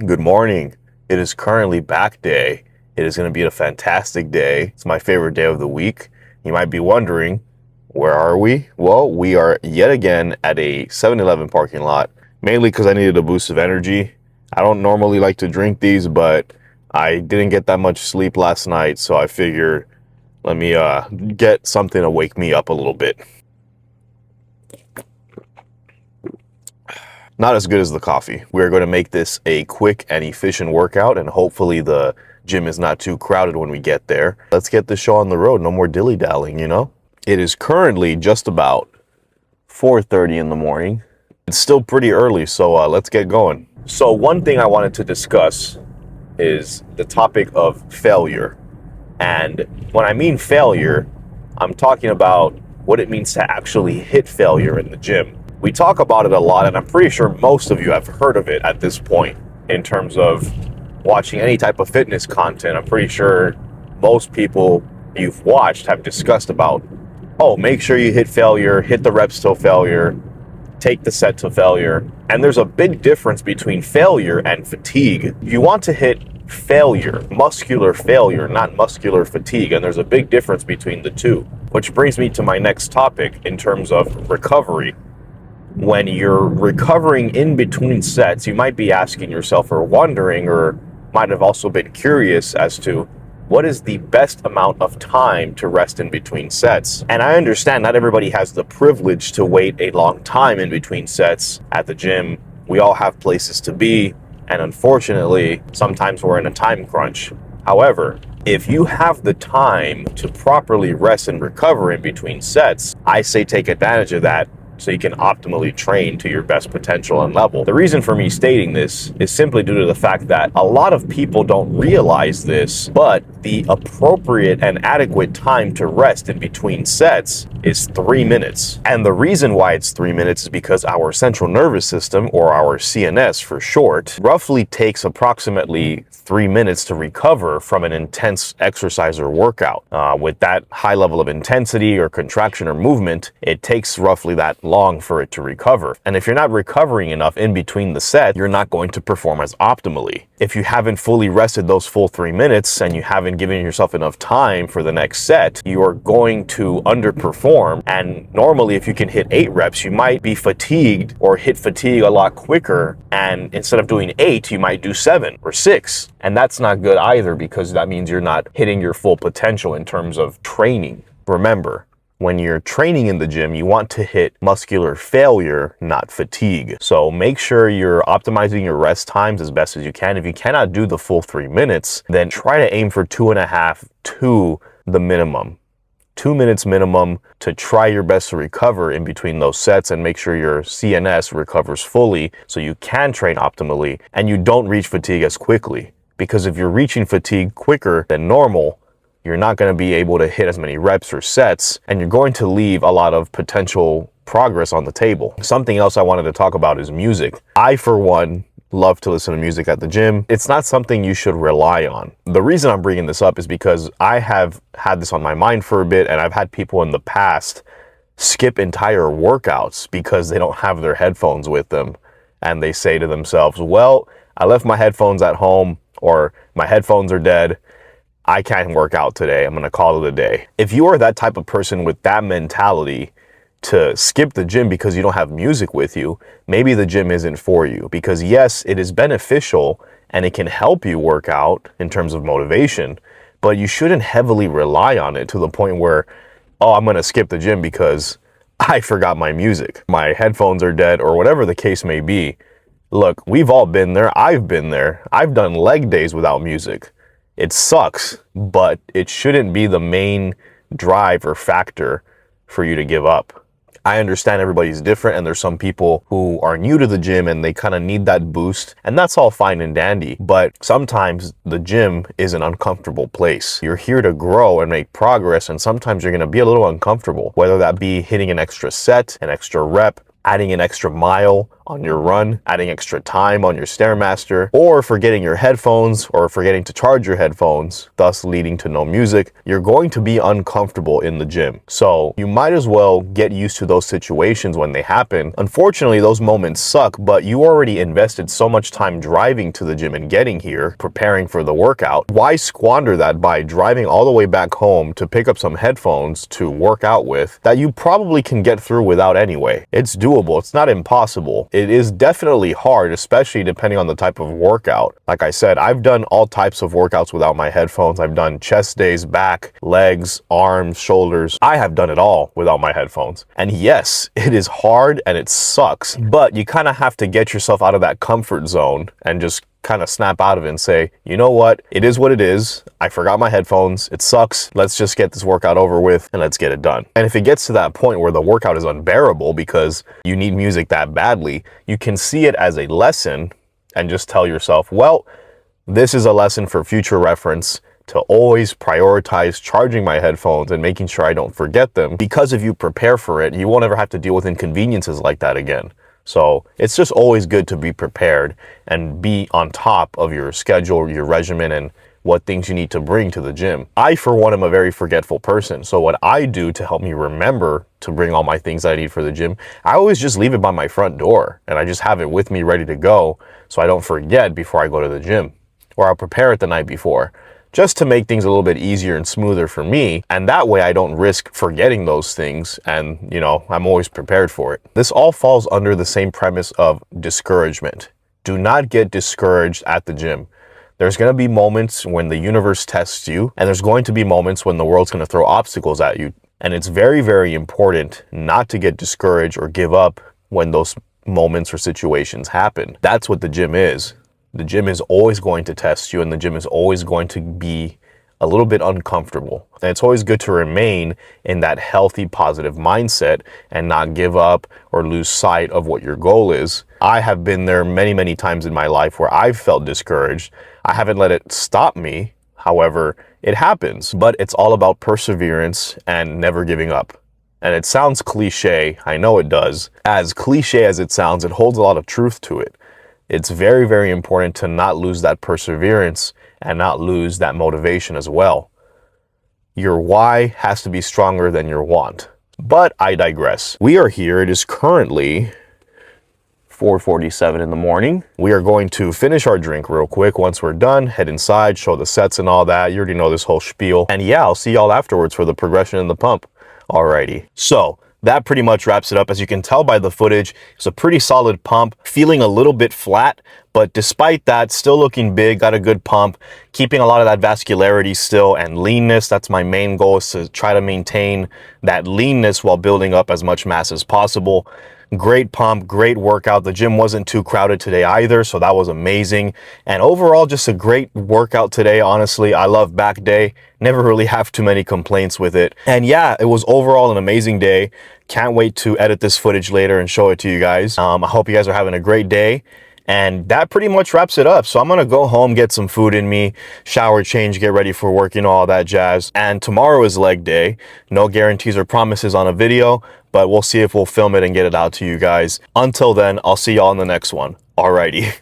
Good morning. It is currently back day. It is going to be a fantastic day. It's my favorite day of the week. You might be wondering, where are we? Well, we are yet again at a 7-Eleven parking lot, mainly because I needed a boost of energy. I don't normally like to drink these, but I didn't get that much sleep last night, so I figured let me get something to wake me up a little bit. Not as good as the coffee. We're going to make this a quick and efficient workout, and hopefully the gym is not too crowded when we get there. Let's get the show on the road. No more dilly-dallying, you know? It is currently just about 4:30 in the morning. It's still pretty early, so let's get going. So one thing I wanted to discuss is the topic of failure. And when I mean failure, I'm talking about what it means to actually hit failure in the gym. We talk about it a lot, and I'm pretty sure most of you have heard of it at this point in terms of watching any type of fitness content. I'm pretty sure most people you've watched have discussed about, oh, make sure you hit failure, hit the reps till failure, take the set to failure. And there's a big difference between failure and fatigue. You want to hit failure, muscular failure, not muscular fatigue. And there's a big difference between the two, which brings me to my next topic in terms of recovery. When you're recovering in between sets, you might be asking yourself or wondering, or might have also been curious as to what is the best amount of time to rest in between sets. And I understand not everybody has the privilege to wait a long time in between sets at the gym. We all have places to be, and unfortunately, sometimes we're in a time crunch. However, if you have the time to properly rest and recover in between sets, I say take advantage of that, so you can optimally train to your best potential and level. The reason for me stating this is simply due to the fact that a lot of people don't realize this, but the appropriate and adequate time to rest in between sets is 3 minutes. And the reason why it's 3 minutes is because our central nervous system, or our CNS for short, roughly takes approximately 3 minutes to recover from an intense exercise or workout. With that high level of intensity or contraction or movement, it takes roughly that long for it to recover. And if you're not recovering enough in between the set, you're not going to perform as optimally. If you haven't fully rested those full 3 minutes and you haven't given yourself enough time for the next set, you are going to underperform. And normally if you can hit 8 reps, you might be fatigued or hit fatigue a lot quicker. And instead of doing 8, you might do 7 or 6. And that's not good either, because that means you're not hitting your full potential in terms of training. Remember, when you're training in the gym, you want to hit muscular failure, not fatigue. So make sure you're optimizing your rest times as best as you can. If you cannot do the full 3 minutes, then try to aim for 2.5 to the minimum. 2 minutes minimum to try your best to recover in between those sets, and make sure your CNS recovers fully so you can train optimally and you don't reach fatigue as quickly. Because if you're reaching fatigue quicker than normal, you're not going to be able to hit as many reps or sets, and you're going to leave a lot of potential progress on the table. Something else I wanted to talk about is music. I, for one, love to listen to music at the gym. It's not something you should rely on. The reason I'm bringing this up is because I have had this on my mind for a bit, and I've had people in the past skip entire workouts because they don't have their headphones with them. And they say to themselves, well, I left my headphones at home, or my headphones are dead. I can't work out today. I'm going to call it a day. If you are that type of person with that mentality to skip the gym because you don't have music with you, maybe the gym isn't for you. Because yes, it is beneficial and it can help you work out in terms of motivation, but you shouldn't heavily rely on it to the point where, oh, I'm going to skip the gym because I forgot my music, my headphones are dead, or whatever the case may be. Look, we've all been there. I've been there. I've done leg days without music. It sucks, but it shouldn't be the main drive or factor for you to give up. I understand everybody's different, and there's some people who are new to the gym and they kind of need that boost, and that's all fine and dandy. But sometimes the gym is an uncomfortable place. You're here to grow and make progress, and sometimes you're going to be a little uncomfortable, whether that be hitting an extra set, an extra rep, adding an extra mile on your run, adding extra time on your Stairmaster, or forgetting your headphones or forgetting to charge your headphones, thus leading to no music, you're going to be uncomfortable in the gym. So you might as well get used to those situations when they happen. Unfortunately, those moments suck, but you already invested so much time driving to the gym and getting here, preparing for the workout. Why squander that by driving all the way back home to pick up some headphones to work out with that you probably can get through without anyway? It's doable. It's not impossible. It is definitely hard, especially depending on the type of workout. Like I said, I've done all types of workouts without my headphones. I've done chest days, back, legs, arms, shoulders. I have done it all without my headphones. And yes, it is hard and it sucks, but you kind of have to get yourself out of that comfort zone and just kind of snap out of it and say, you know what, it is what it is. I forgot my headphones. It sucks. Let's just get this workout over with and let's get it done. And if it gets to that point where the workout is unbearable because you need music that badly, you can see it as a lesson and just tell yourself, well, this is a lesson for future reference to always prioritize charging my headphones and making sure I don't forget them, because if you prepare for it, you won't ever have to deal with inconveniences like that again. So it's just always good to be prepared and be on top of your schedule, your regimen, and what things you need to bring to the gym. I, for one, am a very forgetful person. So what I do to help me remember to bring all my things that I need for the gym, I always just leave it by my front door and I just have it with me ready to go so I don't forget before I go to the gym, or I'll prepare it the night before, just to make things a little bit easier and smoother for me. And that way I don't risk forgetting those things and, you know, I'm always prepared for it. This all falls under the same premise of discouragement. Do not get discouraged at the gym. There's going to be moments when the universe tests you, and there's going to be moments when the world's going to throw obstacles at you. And it's very, very important not to get discouraged or give up when those moments or situations happen. That's what the gym is. The gym is always going to test you, and the gym is always going to be a little bit uncomfortable. And it's always good to remain in that healthy, positive mindset and not give up or lose sight of what your goal is. I have been there many, many times in my life where I've felt discouraged. I haven't let it stop me. However, it happens, but it's all about perseverance and never giving up. And it sounds cliche. I know it does. As cliche as it sounds, it holds a lot of truth to it. It's very, very important to not lose that perseverance and not lose that motivation as well. Your why has to be stronger than your want. But I digress. We are here. It is currently 4:47 in the morning. We are going to finish our drink real quick. Once we're done, head inside, show the sets and all that. You already know this whole spiel. And yeah, I'll see y'all afterwards for the progression and the pump. Alrighty. So that pretty much wraps it up. As you can tell by the footage, it's a pretty solid pump, feeling a little bit flat, but despite that, still looking big, got a good pump, keeping a lot of that vascularity still and leanness. That's my main goal, is to try to maintain that leanness while building up as much mass as possible. Great pump, great workout. The gym wasn't too crowded today either, so that was amazing. And overall, just a great workout today. Honestly, I love back day. Never really have too many complaints with it. And yeah, it was overall an amazing day. Can't wait to edit this footage later and show it to you guys. I hope you guys are having a great day. And that pretty much wraps it up. So I'm going to go home, get some food in me, shower, change, get ready for work, you know, all that jazz. And tomorrow is leg day. No guarantees or promises on a video, but we'll see if we'll film it and get it out to you guys. Until then, I'll see y'all in the next one. Alrighty.